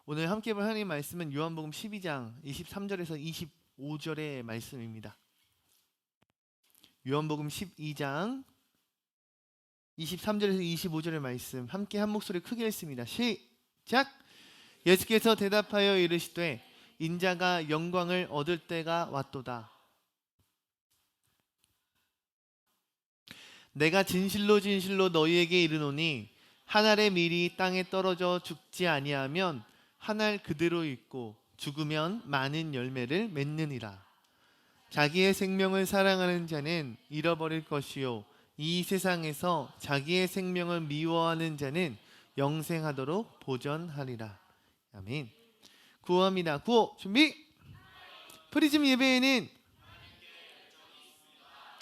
오늘 함께 볼 하나님의 말씀은 요한복음 12장 23절에서 25절의 말씀입니다. 요한복음 12장 23절에서 25절의 말씀 함께 한 목소리 크게 읽습니다. 시작! 예수께서 대답하여 이르시되 인자가 영광을 얻을 때가 왔도다. 내가 진실로 진실로 너희에게 이르노니 한 알의 밀이 땅에 떨어져 죽지 아니하면 한 알 그대로 있고 죽으면 많은 열매를 맺느니라. 자기의 생명을 사랑하는 자는 잃어버릴 것이요 이 세상에서 자기의 생명을 미워하는 자는 영생하도록 보전하리라. 아멘. 구호합니다. 구호 준비. 프리즘 예배에는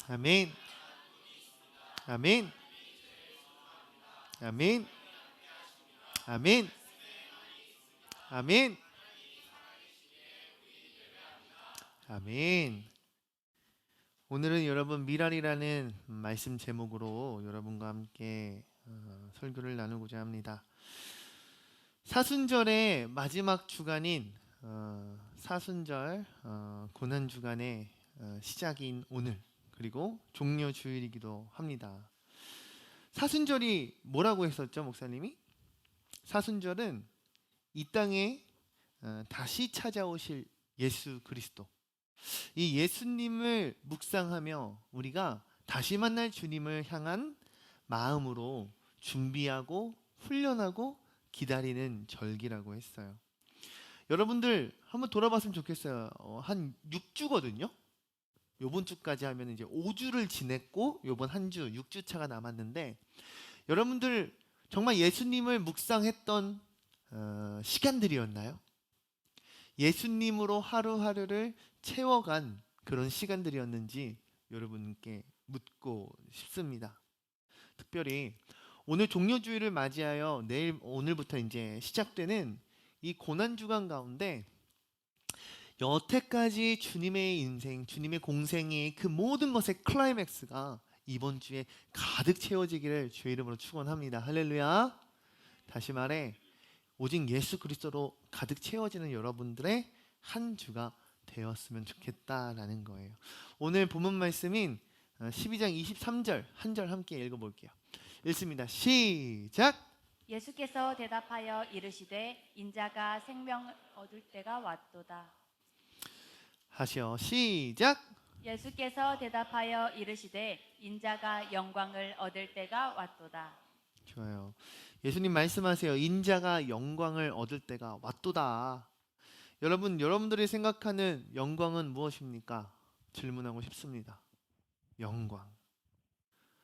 아멘. 아멘. 아멘. 아멘. 아멘. 아멘. 오늘은 여러분 미랄이라는 말씀 제목으로 여러분과 함께 설교를 나누고자 합니다. 사순절의 마지막 주간인 사순절 고난주간의 시작인 오늘, 그리고 종려주일이기도 합니다. 사순절이 뭐라고 했었죠, 목사님이? 사순절은 이 땅에 다시 찾아오실 예수 그리스도, 이 예수님을 묵상하며 우리가 다시 만날 주님을 향한 마음으로 준비하고 훈련하고 기다리는 절기라고 했어요. 여러분들 한번 돌아봤으면 좋겠어요. 한 6주거든요. 요번 주까지 하면 이제 5주를 지냈고 요번 한 주 6주 차가 남았는데, 여러분들 정말 예수님을 묵상했던 시간들이었나요? 예수님으로 하루하루를 채워간 그런 시간들이었는지 여러분께 묻고 싶습니다. 특별히 오늘 종려주일을 맞이하여 오늘부터 이제 시작되는 이 고난주간 가운데 여태까지 주님의 인생, 주님의 공생의 그 모든 것의 클라이맥스가 이번 주에 가득 채워지기를 주의 이름으로 축원합니다. 할렐루야. 다시 말해 오직 예수 그리스도로 가득 채워지는 여러분들의 한 주가 되었으면 좋겠다라는 거예요. 오늘 본문 말씀인 12장 23절 한 절 함께 읽어볼게요. 읽습니다. 시작! 예수께서 대답하여 이르시되 인자가 생명을 얻을 때가 왔도다. 하시오. 시작! 예수께서 대답하여 이르시되 인자가 영광을 얻을 때가 왔도다. 좋아요. 예수님 말씀하세요. 인자가 영광을 얻을 때가 왔도다. 여러분들이 생각하는 영광은 무엇입니까? 질문하고 싶습니다. 영광.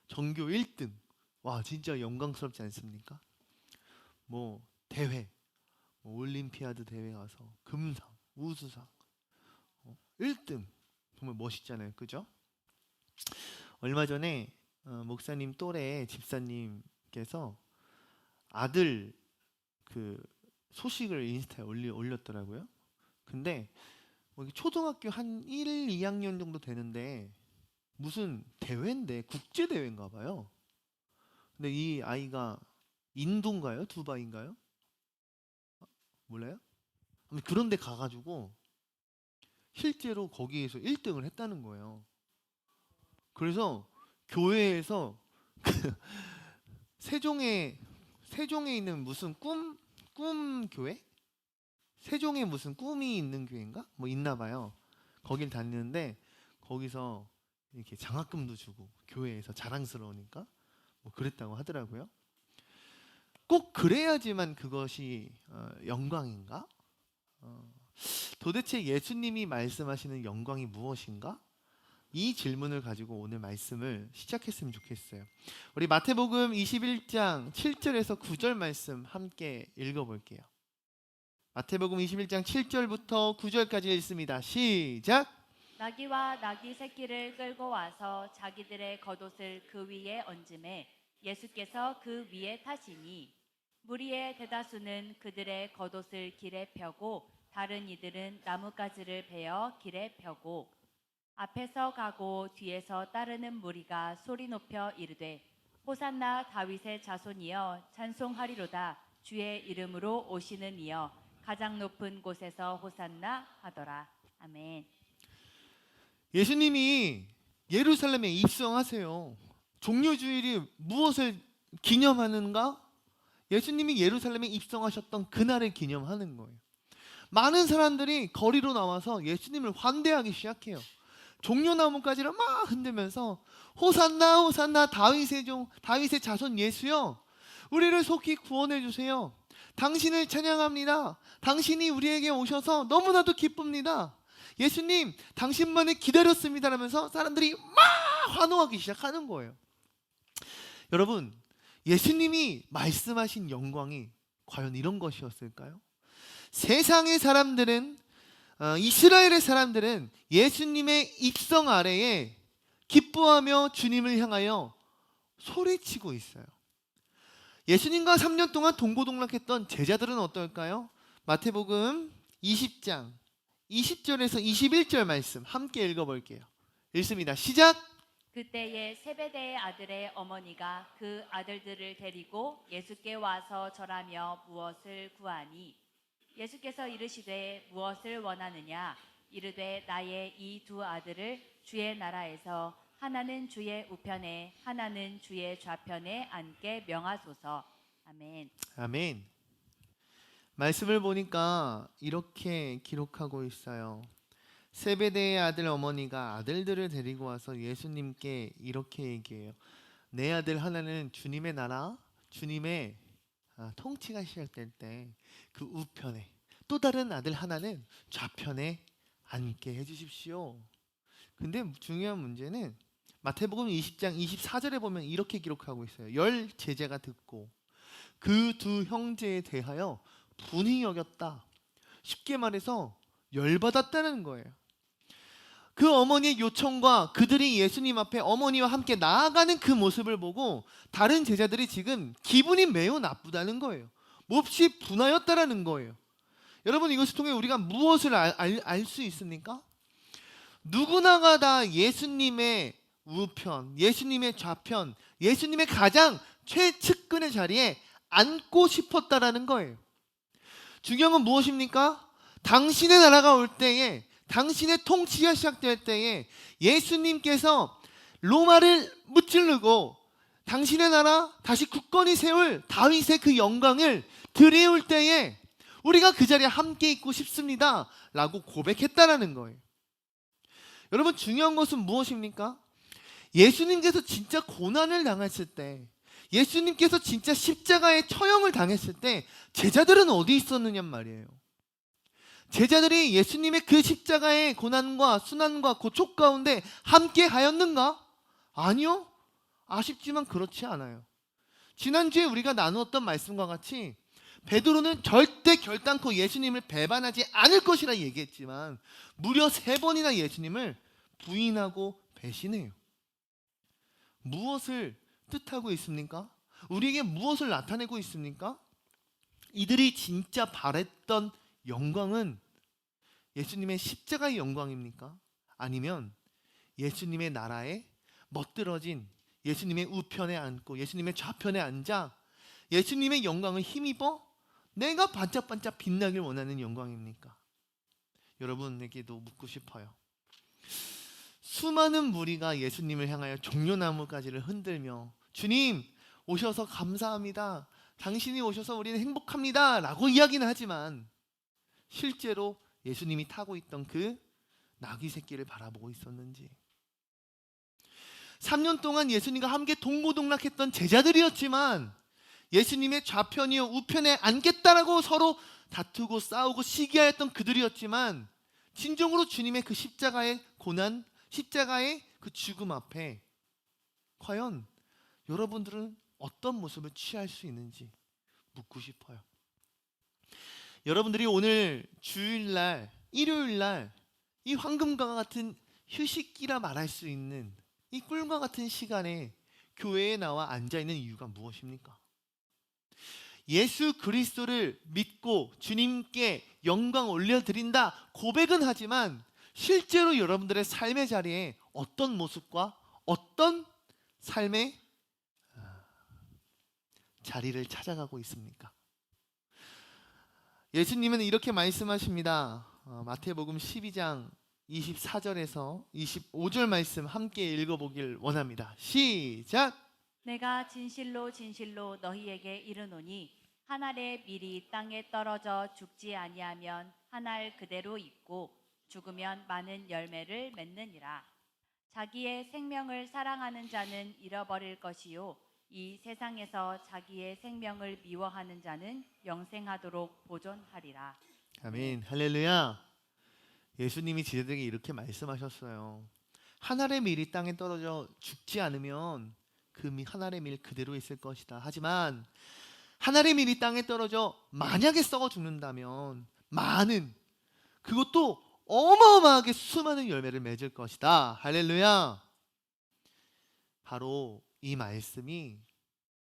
전교 1등. 와, 진짜 영광스럽지 않습니까? 뭐 대회, 올림피아드 대회 가서 금상, 우수상, 1등. 정말 멋있잖아요. 그죠? 얼마 전에 목사님 또래 집사님께서 아들 그 소식을 인스타에 올렸더라고요. 근데 초등학교 한 1, 2학년 정도 되는데 무슨 대회인데 국제 대회인가 봐요. 근데 이 아이가 인도인가요? 두바이인가요? 몰라요? 그런 데 가가지고 실제로 거기에서 1등을 했다는 거예요. 그래서 교회에서 세종에 있는 무슨 꿈 교회? 세종에 무슨 꿈이 있는 교회인가? 뭐 있나 봐요. 거길 다니는데 거기서 이렇게 장학금도 주고 교회에서 자랑스러우니까 뭐 그랬다고 하더라고요. 꼭 그래야지만 그것이 영광인가? 도대체 예수님이 말씀하시는 영광이 무엇인가? 이 질문을 가지고 오늘 말씀을 시작했으면 좋겠어요. 우리 마태복음 21장 7절에서 9절 말씀 함께 읽어볼게요. 마태복음 21장 7절부터 9절까지 읽습니다. 시작! 나귀와 나귀 새끼를 끌고 와서 자기들의 겉옷을 그 위에 얹음에 예수께서 그 위에 타시니 무리의 대다수는 그들의 겉옷을 길에 펴고 다른 이들은 나뭇가지를 베어 길에 펴고 앞에서 가고 뒤에서 따르는 무리가 소리 높여 이르되 호산나 다윗의 자손이여 찬송하리로다. 주의 이름으로 오시는 이여 가장 높은 곳에서 호산나 하더라. 아멘. 예수님이 예루살렘에 입성하세요. 종려주일이 무엇을 기념하는가? 예수님이 예루살렘에 입성하셨던 그날을 기념하는 거예요. 많은 사람들이 거리로 나와서 예수님을 환대하기 시작해요. 종려나무까지를 막 흔들면서 호산나 호산나 다윗의 종 다윗의 자손 예수여, 우리를 속히 구원해 주세요. 당신을 찬양합니다. 당신이 우리에게 오셔서 너무나도 기쁩니다. 예수님, 당신만을 기다렸습니다 라면서 사람들이 막 환호하기 시작하는 거예요. 여러분, 예수님이 말씀하신 영광이 과연 이런 것이었을까요? 세상의 사람들은, 이스라엘의 사람들은 예수님의 입성 아래에 기뻐하며 주님을 향하여 소리치고 있어요. 예수님과 3년 동안 동고동락했던 제자들은 어떨까요? 마태복음 20장 20절에서 21절 말씀 함께 읽어볼게요. 읽습니다. 시작! 그때에 세베대의 아들의 어머니가 그 아들들을 데리고 예수께 와서 절하며 무엇을 구하니 예수께서 이르시되 무엇을 원하느냐 이르되 나의 이 두 아들을 주의 나라에서 하나는 주의 우편에 하나는 주의 좌편에 앉게 명하소서. 아멘. 아멘. 말씀을 보니까 이렇게 기록하고 있어요. 세베대의 아들 어머니가 아들들을 데리고 와서 예수님께 이렇게 얘기해요. 내 아들 하나는 주님의 나라, 주님의 통치가 시작될 때 그 우편에, 또 다른 아들 하나는 좌편에 앉게 해주십시오. 근데 중요한 문제는 마태복음 20장 24절에 보면 이렇게 기록하고 있어요. 10 제자가 듣고 그 두 형제에 대하여 분이 여겼다. 쉽게 말해서 열받았다는 거예요. 그 어머니의 요청과 그들이 예수님 앞에 어머니와 함께 나아가는 그 모습을 보고 다른 제자들이 지금 기분이 매우 나쁘다는 거예요. 몹시 분하였다라는 거예요. 여러분, 이것을 통해 우리가 무엇을 알 수 있습니까? 누구나가 다 예수님의 우편, 예수님의 좌편, 예수님의 가장 최측근의 자리에 앉고 싶었다라는 거예요. 중요한 건 무엇입니까? 당신의 나라가 올 때에, 당신의 통치가 시작될 때에 예수님께서 로마를 무찌르고 당신의 나라 다시 굳건히 세울 다윗의 그 영광을 드리울 때에 우리가 그 자리에 함께 있고 싶습니다 라고 고백했다라는 거예요. 여러분, 중요한 것은 무엇입니까? 예수님께서 진짜 고난을 당했을 때, 예수님께서 진짜 십자가의 처형을 당했을 때 제자들은 어디 있었느냐 말이에요. 제자들이 예수님의 그 십자가의 고난과 순환과 고촉 가운데 함께 하였는가? 아니요. 아쉽지만 그렇지 않아요. 지난주에 우리가 나누었던 말씀과 같이 베드로는 절대 결단코 예수님을 배반하지 않을 것이라 얘기했지만 무려 3번이나 예수님을 부인하고 배신해요. 무엇을 뜻하고 있습니까? 우리에게 무엇을 나타내고 있습니까? 이들이 진짜 바랬던 영광은 예수님의 십자가의 영광입니까? 아니면 예수님의 나라에 멋들어진 예수님의 우편에 앉고 예수님의 좌편에 앉아 예수님의 영광을 힘입어 내가 반짝반짝 빛나길 원하는 영광입니까? 여러분에게도 묻고 싶어요. 수많은 무리가 예수님을 향하여 종려나무가지를 흔들며 주님 오셔서 감사합니다, 당신이 오셔서 우리는 행복합니다 라고 이야기는 하지만 실제로 예수님이 타고 있던 그 나귀 새끼를 바라보고 있었는지, 3년 동안 예수님과 함께 동고동락했던 제자들이었지만 예수님의 좌편이요 우편에 앉겠다라고 서로 다투고 싸우고 시기하였던 그들이었지만 진정으로 주님의 그 십자가의 고난, 십자가의 그 죽음 앞에 과연 여러분들은 어떤 모습을 취할 수 있는지 묻고 싶어요. 여러분들이 오늘 주일날, 일요일날 이 황금과 같은 휴식기라 말할 수 있는 이 꿀과 같은 시간에 교회에 나와 앉아있는 이유가 무엇입니까? 예수 그리스도를 믿고 주님께 영광 올려드린다 고백은 하지만 실제로 여러분들의 삶의 자리에 어떤 모습과 어떤 삶의 자리를 찾아가고 있습니까? 예수님은 이렇게 말씀하십니다. 마태복음 12장 24절에서 25절 말씀 함께 읽어보길 원합니다. 시작! 내가 진실로 진실로 너희에게 이르노니 한 알의 밀이 땅에 떨어져 죽지 아니하면 한 알 그대로 있고 죽으면 많은 열매를 맺느니라. 자기의 생명을 사랑하는 자는 잃어버릴 것이요 이 세상에서 자기의 생명을 미워하는 자는 영생하도록 보존하리라. 아멘. 할렐루야. 예수님이 제자들에게 이렇게 말씀하셨어요. 한 알의 밀이 땅에 떨어져 죽지 않으면 그 한 알의 밀 그대로 있을 것이다. 하지만 한 알의 밀이 땅에 떨어져 만약에 썩어 죽는다면 많은, 그것도 어마어마하게 수많은 열매를 맺을 것이다. 할렐루야. 바로 이 말씀이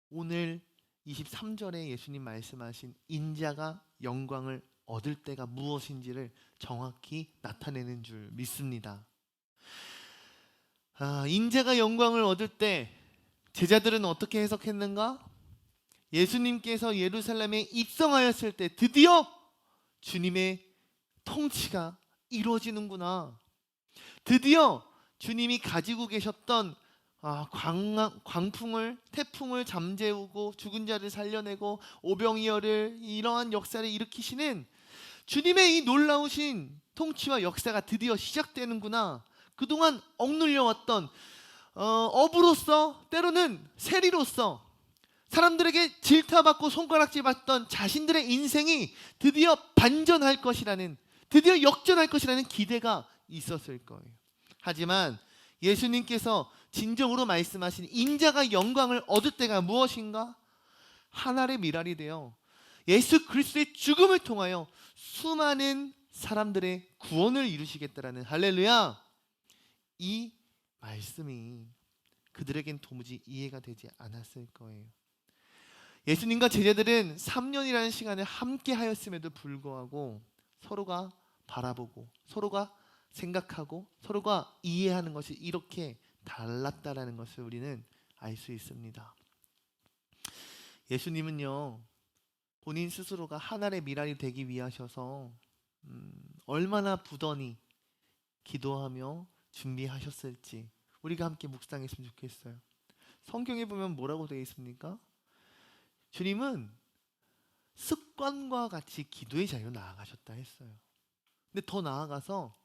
오늘 23절에 예수님 말씀하신 인자가 영광을 얻을 때가 무엇인지를 정확히 나타내는 줄 믿습니다. 인자가 영광을 얻을 때 제자들은 어떻게 해석했는가? 예수님께서 예루살렘에 입성하였을 때 드디어 주님의 통치가 이루어지는구나. 드디어 주님이 가지고 계셨던 광풍을, 태풍을 잠재우고 죽은 자를 살려내고 오병이어를, 이러한 역사를 일으키시는 주님의 이 놀라우신 통치와 역사가 드디어 시작되는구나. 그동안 억눌려왔던 어부로서, 때로는 세리로서 사람들에게 질타받고 손가락질 받던 자신들의 인생이 드디어 반전할 것이라는, 드디어 역전할 것이라는 기대가 있었을 거예요. 하지만 예수님께서 진정으로 말씀하신 인자가 영광을 얻을 때가 무엇인가? 한 알의 밀알이 되어 예수 그리스도의 죽음을 통하여 수많은 사람들의 구원을 이루시겠다라는, 할렐루야. 이 말씀이 그들에겐 도무지 이해가 되지 않았을 거예요. 예수님과 제자들은 3년이라는 시간을 함께 하였음에도 불구하고 서로가 바라보고 서로가 생각하고 서로가 이해하는 것이 이렇게 달랐다라는 것을 우리는 알 수 있습니다. 예수님은요, 본인 스스로가 하늘의 미랄이 되기 위하셔서 얼마나 부단히 기도하며 준비하셨을지 우리가 함께 묵상했으면 좋겠어요. 성경에 보면 뭐라고 되어 있습니까? 주님은 습관과 같이 기도의 자리로 나아가셨다 했어요. 근데 더 나아가서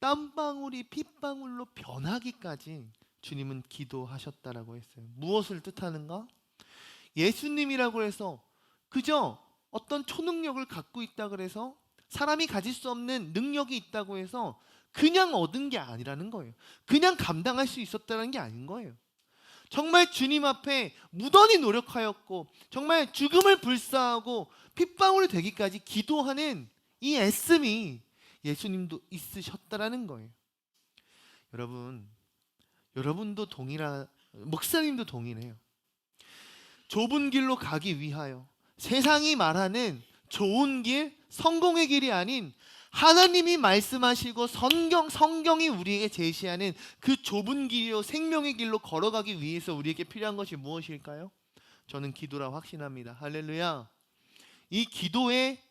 땀방울이 핏방울로 변하기까지 주님은 기도하셨다라고 했어요. 무엇을 뜻하는가? 예수님이라고 해서 그저 어떤 초능력을 갖고 있다 그래서, 사람이 가질 수 없는 능력이 있다고 해서 그냥 얻은 게 아니라는 거예요. 그냥 감당할 수 있었다는 게 아닌 거예요. 정말 주님 앞에 무던히 노력하였고 정말 죽음을 불사하고 핏방울이 되기까지 기도하는 이 애씀이 예수님도 있으셨다라는 거예요. 여러분도 목사님도 동일해요. 좁은 길로 가기 위하여, 세상이 말하는 좋은 길, 성공의 길이 아닌 하나님이 말씀하시고 성경이 우리에게 제시하는 그 좁은 길이요 생명의 길로 걸어가기 위해서 우리에게 필요한 것이 무엇일까요? 저는 기도라 확신합니다. 할렐루야. 이 기도에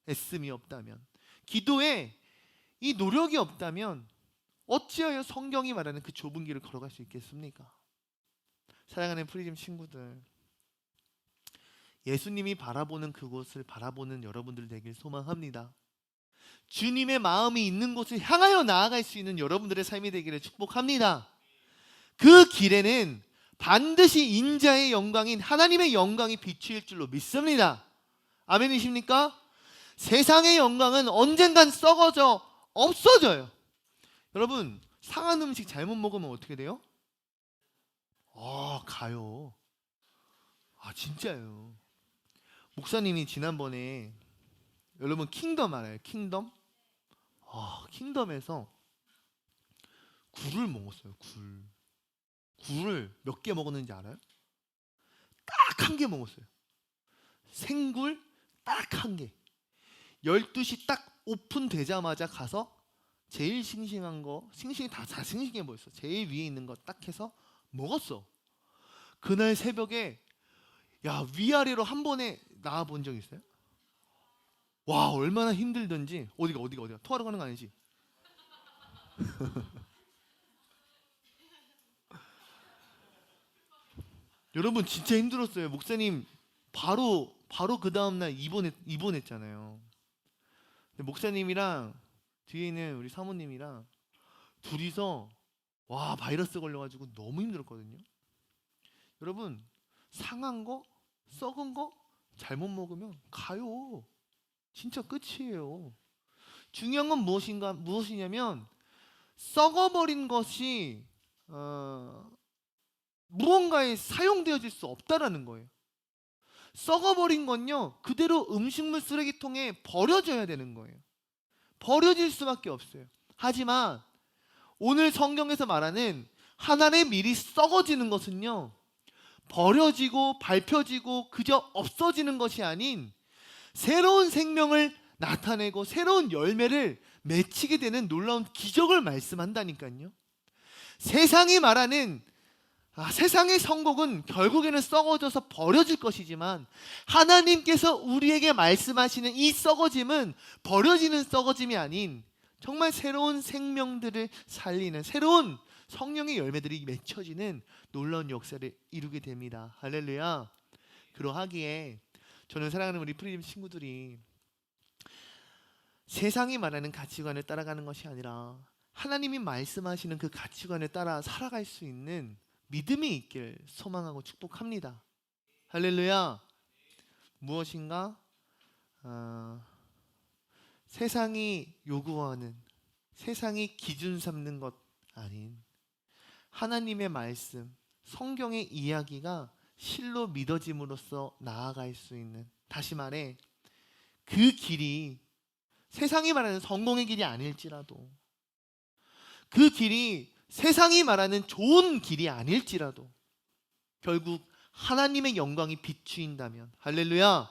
애씀이 없다면, 기도에 이 노력이 없다면 어찌하여 성경이 말하는 그 좁은 길을 걸어갈 수 있겠습니까? 사랑하는 프리즘 친구들, 예수님이 바라보는 그곳을 바라보는 여러분들 되길 소망합니다. 주님의 마음이 있는 곳을 향하여 나아갈 수 있는 여러분들의 삶이 되기를 축복합니다. 그 길에는 반드시 인자의 영광인 하나님의 영광이 비추일 줄로 믿습니다. 아멘이십니까? 세상의 영광은 언젠간 썩어져 없어져요. 여러분, 상한 음식 잘못 먹으면 어떻게 돼요? 가요. 진짜요. 목사님이 지난번에, 여러분 킹덤 알아요? 킹덤? 킹덤에서 굴을 먹었어요. 굴을 몇 개 먹었는지 알아요? 딱 한 개 먹었어요. 생굴 딱 한 개. 12시 딱 오픈되자마자 가서 제일 싱싱한 거, 다 싱싱해 보였어. 제일 위에 있는 거 딱 해서 먹었어. 그날 새벽에 위아래로 한 번에 나와 본 적 있어요? 와, 얼마나 힘들던지. 어디가 토하러 가는 거 아니지? 여러분 진짜 힘들었어요. 목사님 바로 그 다음 날 입원했잖아요. 근데 목사님이랑 뒤에 있는 우리 사모님이랑 둘이서 와, 바이러스 걸려가지고 너무 힘들었거든요. 여러분, 상한 거, 썩은 거 잘못 먹으면 가요. 진짜 끝이에요. 중요한 건 무엇이냐면 썩어버린 것이 무언가에 사용되어질 수 없다라는 거예요. 썩어버린 건요, 그대로 음식물 쓰레기통에 버려져야 되는 거예요. 버려질 수밖에 없어요. 하지만 오늘 성경에서 말하는 하나님의 밀이 썩어지는 것은요, 버려지고 밟혀지고 그저 없어지는 것이 아닌 새로운 생명을 나타내고 새로운 열매를 맺히게 되는 놀라운 기적을 말씀한다니까요. 세상이 말하는 세상의 성공은 결국에는 썩어져서 버려질 것이지만 하나님께서 우리에게 말씀하시는 이 썩어짐은 버려지는 썩어짐이 아닌 정말 새로운 생명들을 살리는 새로운 성령의 열매들이 맺혀지는 놀라운 역사를 이루게 됩니다. 할렐루야. 그러하기에 저는 사랑하는 우리 프리즘 친구들이 세상이 말하는 가치관을 따라가는 것이 아니라 하나님이 말씀하시는 그 가치관을 따라 살아갈 수 있는 믿음이 있길 소망하고 축복합니다. 할렐루야. 무엇인가 세상이 요구하는, 세상이 기준 삼는 것 아닌 하나님의 말씀, 성경의 이야기가 실로 믿어짐으로써 나아갈 수 있는, 다시 말해 그 길이 세상이 말하는 성공의 길이 아닐지라도, 그 길이 세상이 말하는 좋은 길이 아닐지라도 결국 하나님의 영광이 비추인다면, 할렐루야,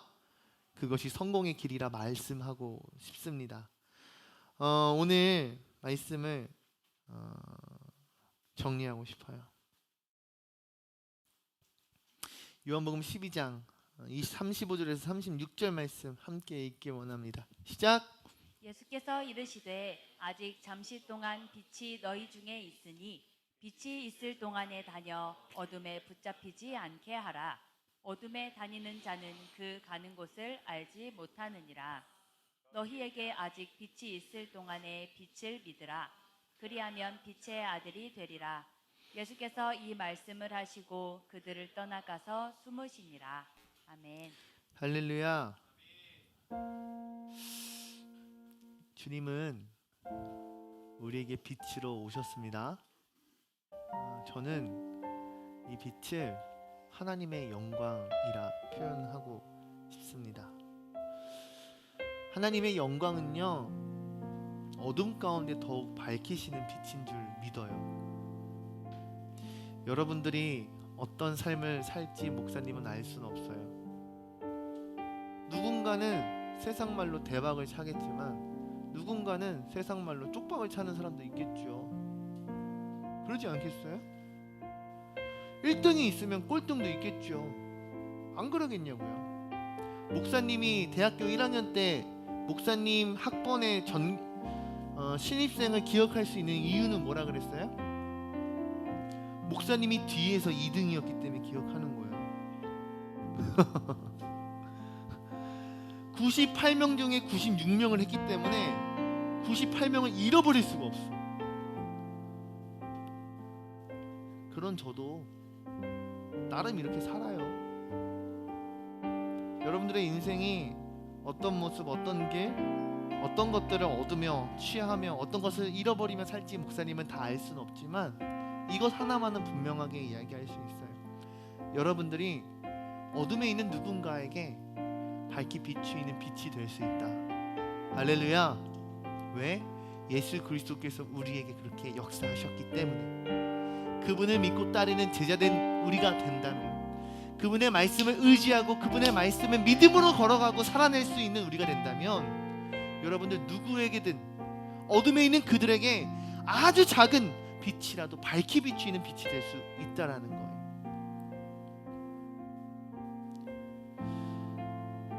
그것이 성공의 길이라 말씀하고 싶습니다. 오늘 말씀을 정리하고 싶어요. 요한복음 12장 35절에서 36절 말씀 함께 읽기 원합니다. 시작. 예수께서 이르시되 아직 잠시 동안 빛이 너희 중에 있으니 빛이 있을 동안에 다녀 어둠에 붙잡히지 않게 하라. 어둠에 다니는 자는 그 가는 곳을 알지 못하느니라. 너희에게 아직 빛이 있을 동안에 빛을 믿으라. 그리하면 빛의 아들이 되리라. 예수께서 이 말씀을 하시고 그들을 떠나가서 숨으시니라. 아멘. 할렐루야. 주님은 우리에게 빛으로 오셨습니다. 저는 이 빛을 하나님의 영광이라 표현하고 싶습니다. 하나님의 영광은요, 어둠 가운데 더욱 밝히시는 빛인 줄 믿어요. 여러분들이 어떤 삶을 살지 목사님은 알 수는 없어요. 누군가는 세상 말로 대박을 차겠지만 누군가는 세상 말로 쪽박을 차는 사람도 있겠죠. 그러지 않겠어요? 1등이 있으면 꼴등도 있겠죠. 안 그러겠냐고요. 목사님이 대학교 1학년 때 목사님 학번의 신입생을 기억할 수 있는 이유는 뭐라 그랬어요? 목사님이 뒤에서 2등이었기 때문에 기억하는 거예요. 98명 중에 96명을 했기 때문에 98명을 잃어버릴 수가 없어. 그런 저도 나름 이렇게 살아요. 여러분들의 인생이 어떤 모습, 어떤 길, 어떤 것들을 얻으며 취하며 어떤 것을 잃어버리며 살지 목사님은 다 알 수는 없지만 이것 하나만은 분명하게 이야기할 수 있어요. 여러분들이 어둠에 있는 누군가에게 밝히 비추이는 빛이 될 수 있다. 할렐루야. 왜? 예수 그리스도께서 우리에게 그렇게 역사하셨기 때문에. 그분을 믿고 따르는 제자된 우리가 된다면, 그분의 말씀을 의지하고 그분의 말씀을 믿음으로 걸어가고 살아낼 수 있는 우리가 된다면, 여러분들 누구에게든 어둠에 있는 그들에게 아주 작은 빛이라도 밝히 비추이는 빛이 될 수 있다라는 거예요.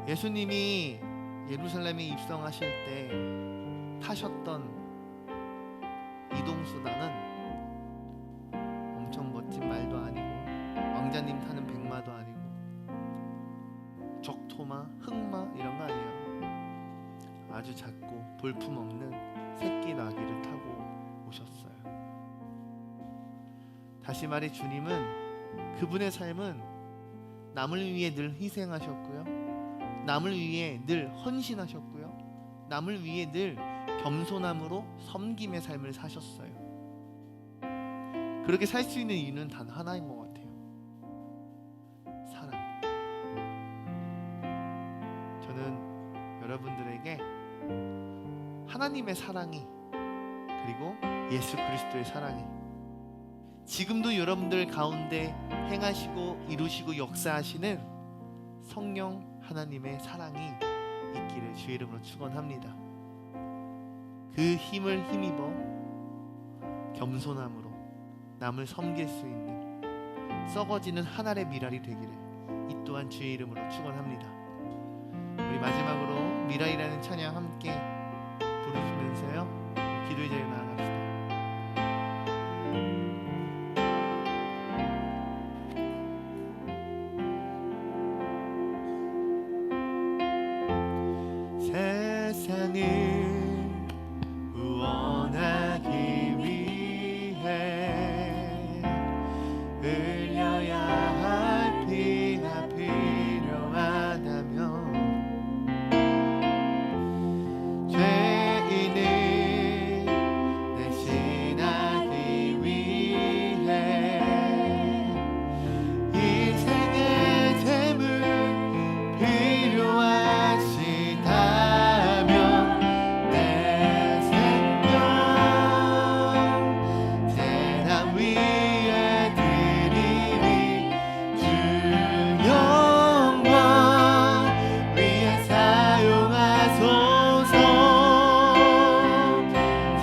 예수님이 예루살렘에 입성하실 때 타셨던 이동수단은 엄청 멋진 말도 아니고 왕자님 타는 백마도 아니고 적토마, 흑마 이런 거 아니에요. 아주 작고 볼품없는 새끼 나귀를 타고 오셨어요. 다시 말해 주님은 그분의 삶은 남을 위해 늘 희생하셨고요, 남을 위해 늘 헌신하셨고요, 남을 위해 늘 겸손함으로 섬김의 삶을 사셨어요. 그렇게 살 수 있는 이유는 단 하나인 것 같아요. 사랑. 저는 여러분들에게 하나님의 사랑이, 그리고 예수 그리스도의 사랑이 지금도 여러분들 가운데 행하시고 이루시고 역사하시는 성령 하나님의 사랑이 있기를 주의 이름으로 축원합니다. 그 힘을 힘입어 겸손함으로 남을 섬길 수 있는 썩어지는 한 알의 미랄이 되기를 이 또한 주의 이름으로 축원합니다. 우리 마지막으로 미랄이라는 찬양 함께 부르시면서요, 기도의 자리에 나아갑시다. 세상을 구원하기 위해 흘려야 할 피가 필요하다면 죄인을 대신하기 위해 인생의 재물 필요하시다면 내 생명 재단 위에 드리리. 주 영광 위에 사용하소서.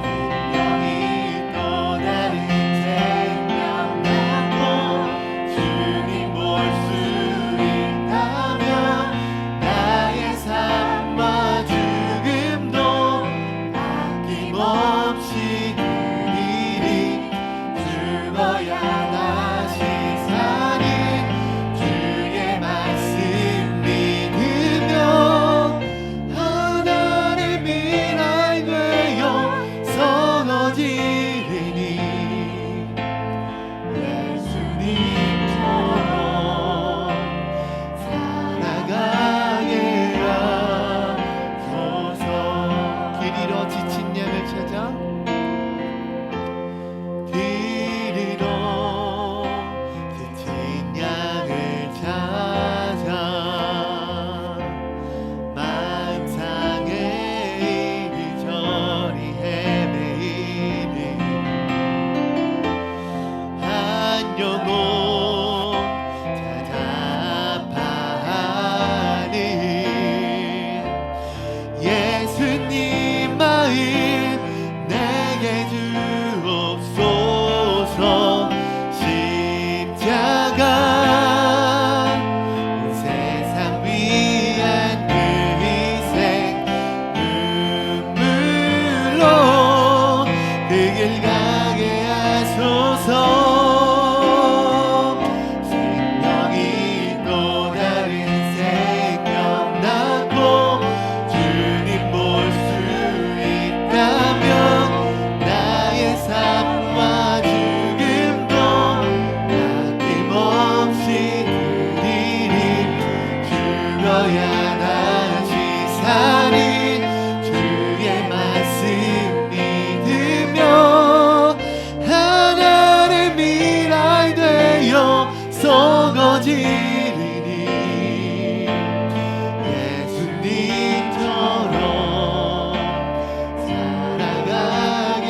생명이 또 다른 생명 낳고 주님 볼 수 있다면 나의 삶과 죽음도 아낌없이 드리리. 죽어야 다시 사는 주의 말씀 믿으며 하나의 미랄 되어 썩어지리니 예수님처럼 살아가게 하소서. 길 잃어 지친 양을 찾아, 길 잃어 지친 양을 찾아 만상에 이리저리 헤매이니 한 영혼 찾아파하니 예수님 마음 내게 주옵소서. 십자가 온 세상 위한 그 희생 눈물로 그 길 가게 하소서. 생명이 또 다른 생명 낳고 주님 볼 수 있다면 나의 삶과 죽음도 아낌없이 드리리. 죽어야 다시 사는 주의 말씀 믿으며 하나의 미랄 되어 썩어지리니 예수님처럼 살아가게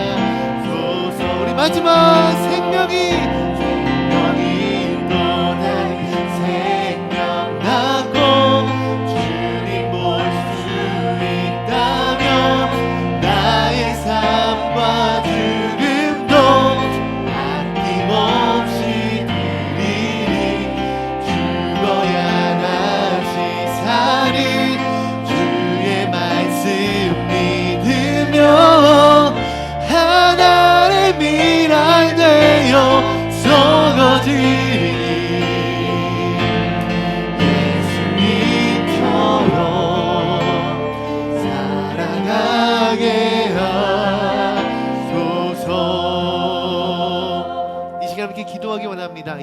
하소서. 우리 마지막 생명이 또 다른 생명 낳고 주님 볼 수 있다면 나의 삶과 죽음도 아낌없이 드리리. 죽어야 다시 사는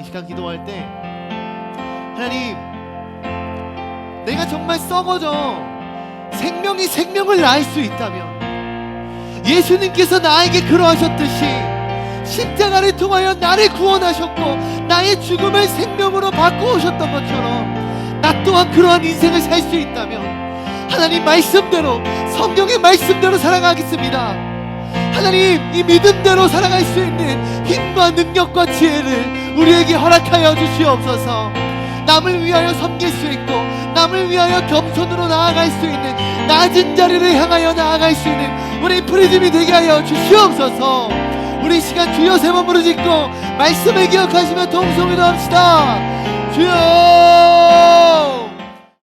이 시간 기도할 때 하나님, 내가 정말 썩어져 생명이 생명을 낳을 수 있다면 예수님께서 나에게 그러하셨듯이 십자가를 통하여 나를 구원하셨고 나의 죽음을 생명으로 바꾸셨던 것처럼 나 또한 그러한 인생을 살 수 있다면 하나님 말씀대로, 성경의 말씀대로 살아가겠습니다. 하나님, 이 믿음대로 살아갈 수 있는 힘과 능력과 지혜를 우리에게 허락하여 주시옵소서. 남을 위하여 섬길 수 있고 남을 위하여 겸손으로 나아갈 수 있는, 낮은 자리를 향하여 나아갈 수 있는 우리 프리즘이 되게 하여 주시옵소서. 우리 시간 주여 세 번 부르짖고 말씀을 기억하시며 통성을 합시다. 주여.